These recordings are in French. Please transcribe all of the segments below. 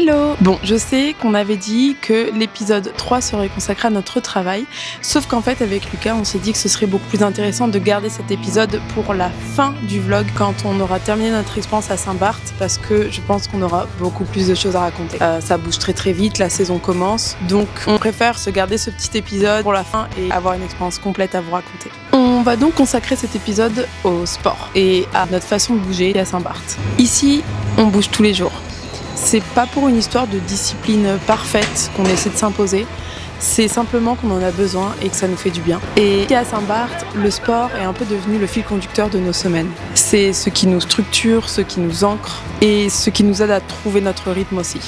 Hello! Bon, je sais qu'on avait dit que l'épisode 3 serait consacré à notre travail, sauf qu'en fait avec Lucas on s'est dit que ce serait beaucoup plus intéressant de garder cet épisode pour la fin du vlog quand on aura terminé notre expérience à Saint-Barth, parce que je pense qu'on aura beaucoup plus de choses à raconter. Ça bouge très très vite, la saison commence, donc on préfère se garder ce petit épisode pour la fin et avoir une expérience complète à vous raconter. On va donc consacrer cet épisode au sport et à notre façon de bouger à Saint-Barth. Ici, on bouge tous les jours. C'est pas pour une histoire de discipline parfaite qu'on essaie de s'imposer, c'est simplement qu'on en a besoin et que ça nous fait du bien. Et ici à Saint-Barth, le sport est un peu devenu le fil conducteur de nos semaines. C'est ce qui nous structure, ce qui nous ancre et ce qui nous aide à trouver notre rythme aussi.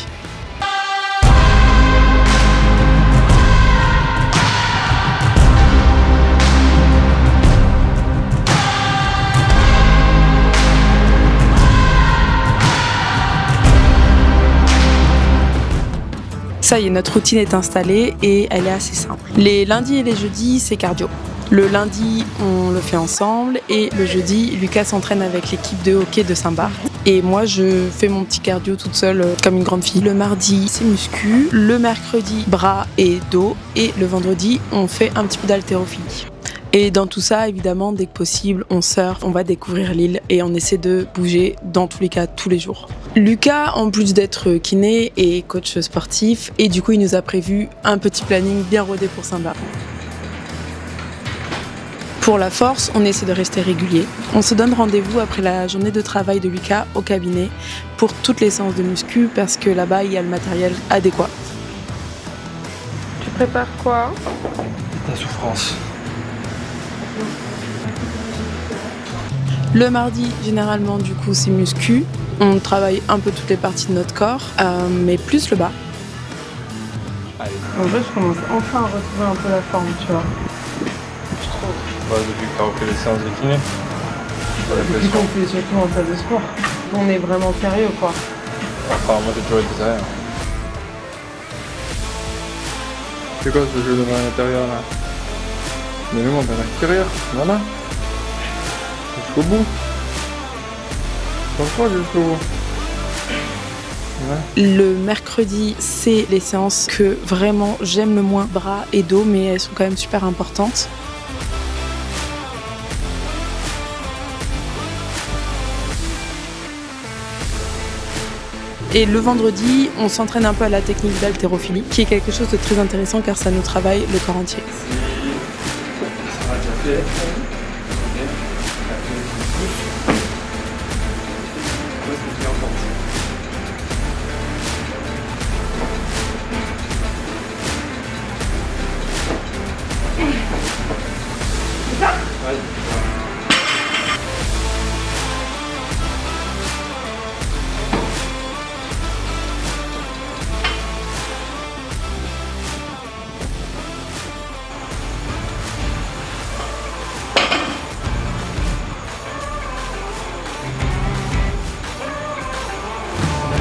Ça y est, notre routine est installée et elle est assez simple. Les lundis et les jeudis, c'est cardio. Le lundi, on le fait ensemble et le jeudi, Lucas s'entraîne avec l'équipe de hockey de Saint-Barth. Et moi, je fais mon petit cardio toute seule comme une grande fille. Le mardi, c'est muscu. Le mercredi, bras et dos. Et le vendredi, on fait un petit peu d'haltérophilie. Et dans tout ça, évidemment, dès que possible, on surfe, on va découvrir l'île et on essaie de bouger, dans tous les cas, tous les jours. Lucas, en plus d'être kiné, est coach sportif et du coup, il nous a prévu un petit planning bien rodé pour Saint-Barth. Pour la force, on essaie de rester régulier. On se donne rendez-vous après la journée de travail de Lucas au cabinet pour toutes les séances de muscu parce que là-bas, il y a le matériel adéquat. Tu prépares quoi ? Ta souffrance. Le mardi, généralement, du coup, c'est muscu. On travaille un peu toutes les parties de notre corps, mais plus le bas. Allez. En fait, je commence enfin à retrouver un peu la forme, tu vois. Je trouve. Bah, depuis que t'as repris les séances de kiné. Depuis qu'on fait surtout en salle de sport. On est vraiment sérieux, quoi. Enfin, moi, j'ai toujours été sérieux. C'est quoi ce jeu de main à l'intérieur, là? Mais nous, on va à l'extérieur, voilà. Jusqu'au bout. Pourquoi jusqu'au bout? Ouais. Le mercredi, c'est les séances que vraiment j'aime le moins, bras et dos, mais elles sont quand même super importantes. Et le vendredi, on s'entraîne un peu à la technique d'haltérophilie, qui est quelque chose de très intéressant car ça nous travaille le corps entier.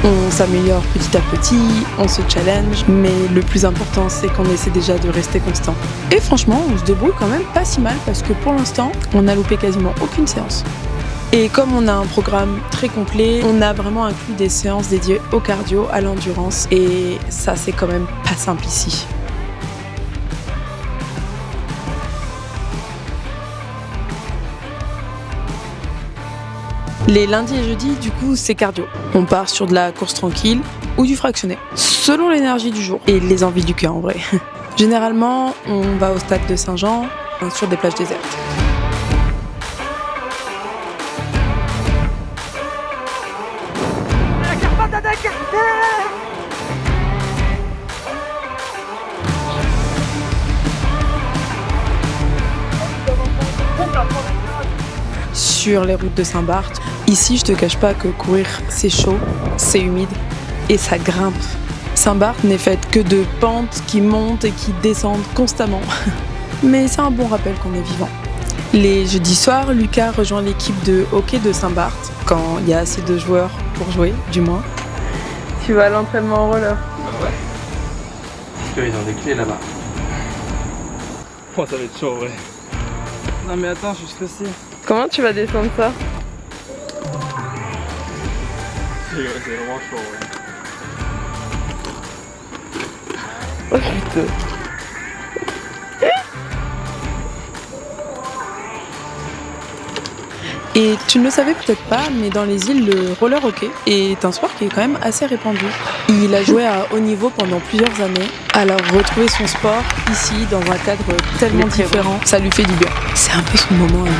On s'améliore petit à petit, on se challenge, mais le plus important c'est qu'on essaie déjà de rester constant. Et franchement, on se débrouille quand même pas si mal parce que pour l'instant, on n'a loupé quasiment aucune séance. Et comme on a un programme très complet, on a vraiment inclus des séances dédiées au cardio, à l'endurance, et ça c'est quand même pas simple ici. Les lundis et jeudis, du coup, c'est cardio. On part sur de la course tranquille ou du fractionné, selon l'énergie du jour et les envies du cœur en vrai. Généralement, on va au stade de Saint-Jean, sur des plages désertes. Sur les routes de Saint-Barth. Ici, je te cache pas que courir, c'est chaud, c'est humide et ça grimpe. Saint-Barth n'est faite que de pentes qui montent et qui descendent constamment. Mais c'est un bon rappel qu'on est vivant. Les jeudis soirs, Lucas rejoint l'équipe de hockey de Saint-Barth, quand il y a assez de joueurs pour jouer, du moins. Tu vas à l'entraînement en roller? Ouais. Parce qu'ils ont des clés là-bas. Oh, ça va être chaud, ouais. Non mais attends, je suis stressé. Comment tu vas descendre ça? C'est vraiment chaud, ouais. Oh putain. Et tu ne le savais peut-être pas, mais dans les îles, le roller hockey est un sport qui est quand même assez répandu. Il a joué à haut niveau pendant plusieurs années, alors retrouver son sport ici, dans un cadre tellement différent, ça lui fait du bien. C'est un peu son moment à lui.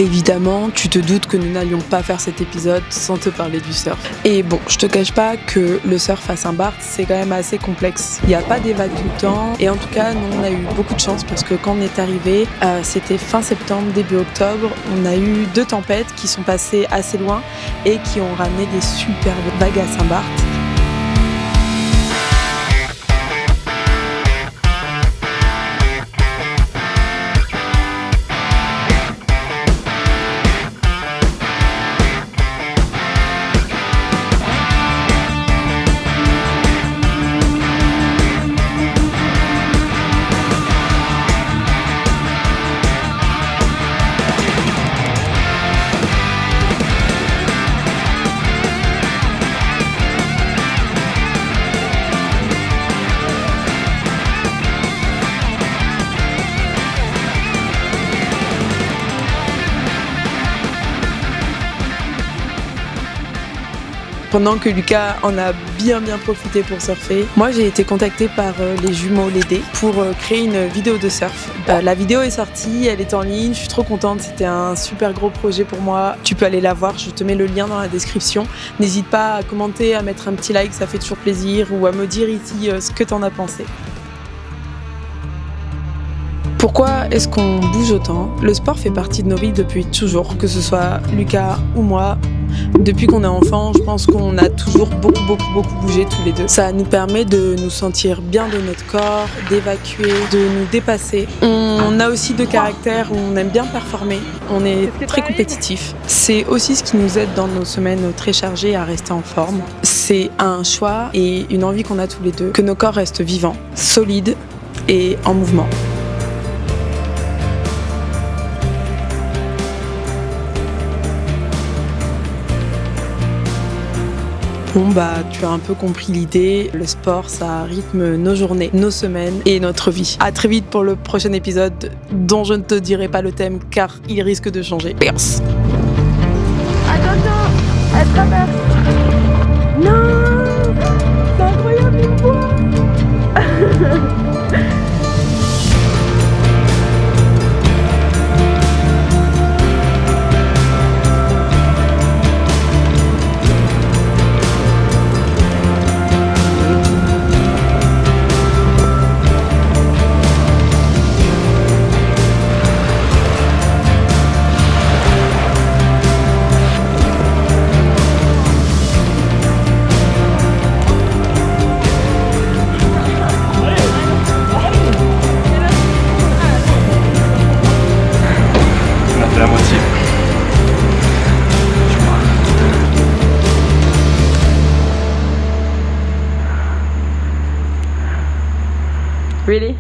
Évidemment, tu te doutes que nous n'allions pas faire cet épisode sans te parler du surf. Et bon, je te cache pas que le surf à Saint-Barth, c'est quand même assez complexe. Il n'y a pas des vagues tout le temps. Et en tout cas, nous, on a eu beaucoup de chance parce que quand on est arrivé, c'était fin septembre, début octobre. On a eu 2 tempêtes qui sont passées assez loin et qui ont ramené des superbes vagues à Saint-Barth. Pendant que Lucas en a bien profité pour surfer, moi j'ai été contactée par les jumeaux Lédé pour créer une vidéo de surf. La vidéo est sortie, elle est en ligne, je suis trop contente, c'était un super gros projet pour moi. Tu peux aller la voir, je te mets le lien dans la description. N'hésite pas à commenter, à mettre un petit like, ça fait toujours plaisir, ou à me dire ici ce que t'en as pensé. Pourquoi est-ce qu'on bouge autant ? Le sport fait partie de nos vies depuis toujours, que ce soit Lucas ou moi. Depuis qu'on est enfant, je pense qu'on a toujours beaucoup bougé tous les deux. Ça nous permet de nous sentir bien de notre corps, d'évacuer, de nous dépasser. On a aussi 2 caractères où on aime bien performer, on est très compétitif. C'est aussi ce qui nous aide dans nos semaines très chargées à rester en forme. C'est un choix et une envie qu'on a tous les deux, que nos corps restent vivants, solides et en mouvement. Bon tu as un peu compris l'idée, le sport ça rythme nos journées, nos semaines et notre vie. À très vite pour le prochain épisode dont je ne te dirai pas le thème car il risque de changer. Perce. Attention, elle traverse. Non, c'est incroyable, il me voit. La moitié. Really?